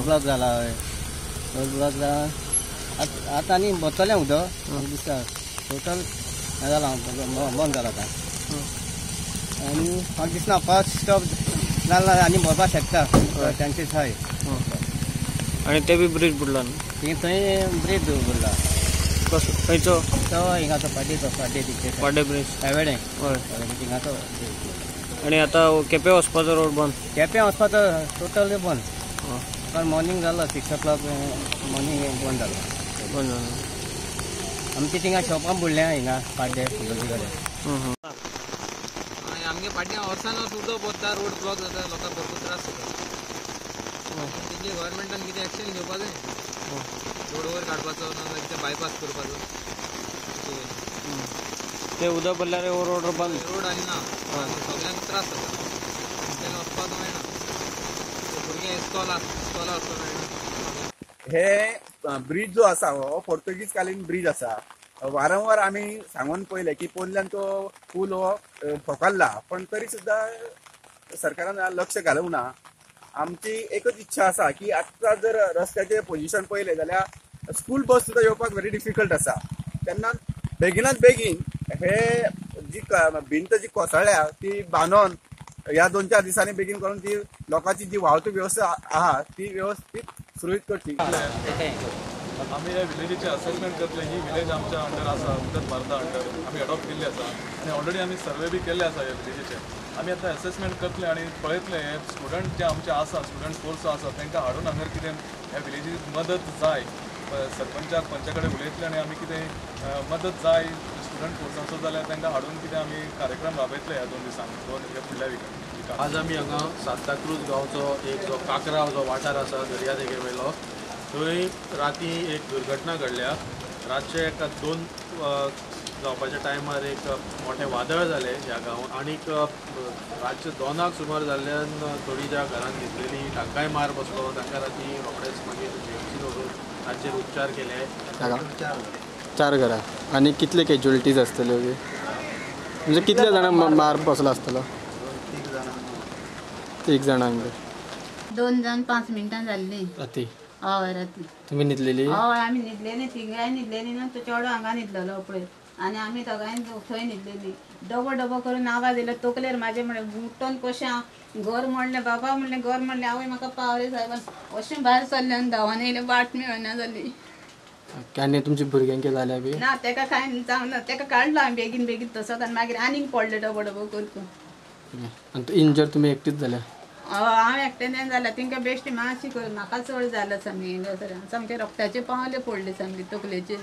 block जाला हय road block जाला आतां आनी बतलें उदक दिसता टोटल जाला बंद जाला आतां आनी म्हाका दिसना फर्स्ट स्टॉप जाल्यार आनी भरपाक शकता चान्सीस आहाय आनी ते बी ब्रीज बुडला थंय ब्रीज बुडला कसो खंयचो तो हिंगाचो पाड्डे ब्रीज हायवेडे हय हिंगाचो आनी आतां केपें वचपाचो रोड बंद केपें वचपाचो टोटली बंद कारण मॉर्निंग जालो 6 o'clock मॉर्निंग बंद जालो आमचे थिंगा शॉपां बुडल्या हिंगा पाड्डे फुलोजी कडेन आमगे फाटल्या वर्सान उदक पडटा रोड ब्लॉक जाता लोकांक भरपूर त्रास जाता तेजे गव्हर्मेंटान कितें एक्शन घेवपाक जाय रोड वयर काडपाचो ना कितें बायपास करपाचो ते उदक पडल्यार रोड बंद रोड आनी ना सगळ्यांक त्रास जाता तेन्ना वचपाक मेळना भुरगे इस्कॉला वचपाक मेळना हे ब्रिज जो आसा हो पोर्तुगीज कालीन ब्रिज आसा वारंवार आमी सांगून पयले की पोरल्यान तो पूल हो फोकाल्ला पण तरी सुद्दां सरकारान लक्ष घालूंक ना आमची एकच इच्छा आसा की आतां जर रस्त्याचे पोजिशन पयलें जाल्यार स्कूल बस सुद्दां येवपाक व्हेरी डिफिकल्ट आसा तेन्ना बेगिनात बेगीन हे जी भिंत जी कोसळ्ळ्या ती बांदून ह्या 2-4 दिसांनी बेगीन करून ती लोकांची जी वाहतूक वेवस्था आहा ती व्यवस्थित सुरळीत करची आम्ही ह्या विलेजीचे असेसमेंट करतले ही विलेज आमच्या अंडर आसा उदक भारता अंडर आम्ही अडॉप्ट केल्ली आसा आनी ऑलरेडी आम्ही सर्वे बी केल्ले आसा ह्या विलेजीचे आम्ही आता असेसमेंट करतले आणि पळयतले हे स्टुडंट जे आमचे आसा स्टुडंट फोर्स आसा तांकां हाडून हांगर कितें ह्या विलेजीक मदत जाय सरपंचाक पंचा कडेन उलयतले आनी आमी कितें मदत जाय स्टुडंट फोर्साचो जाल्यार तांकां हाडून कितें आमी कार्यक्रम राबयतले ह्या 2 दिसांनी ह्या फुडल्या विकान आज आमी हांगा सांताक्रूज गांवचो एक जो काकरा जो वाठार आसा दर्या देगे वयलो थंय राती एक दुर्घटना घडल्या रातचे 2 जावपाच्या टायमार एक मोठे वादळ जाले ह्या गांवांत आनीक रातचे 2 सुमार जाल्ल्यान थोडी ज्या घरांत घेतलेली तांकांय मार बसलो तांकां राती रोखडेच मागीर जीएमसीन व्हरून तांचेर उपचार केले 4 घरां आनी कितले कॅज्युअलिटीज आसतल्यो म्हणजे कितले जाणांक मार बसलो आसतलो 1 जाणांक 2 जावन 5 मिनटां जाल्ली राती हय राती तुमी न्हिदलेली हय आमी न्हिदलेली तिगांय न्हिदलेली न्हू तो चेडो हांगा न्हिदलेलो पळय आनी आमी दोगांय थंय न्हिदलेली डबो करून आवाज येयलो तकलेर म्हाजे म्हणलें उठोन कशें हांव घर म्हणलें बाबा म्हणलें घर म्हणलें आवय म्हाका पावले सायबान अशें भायर सरलें आनी धांवन येयलें वाट मेळना जाली आनी तुमच्या भुरग्यांक कितें जालें बी ना तेका कांय जावं ना तेका काडलो हांवें बेगीन तसोच आनी मागीर आनीक पडले डबो करता आनी इंजर तुमी एकटीच जाल्या हांव एकटें जाल्यार तेंकां बेश्टी मातशी कर म्हाका चड जालां सामकें सामकें रक्ताचे पावले पडले सामके तकलेचे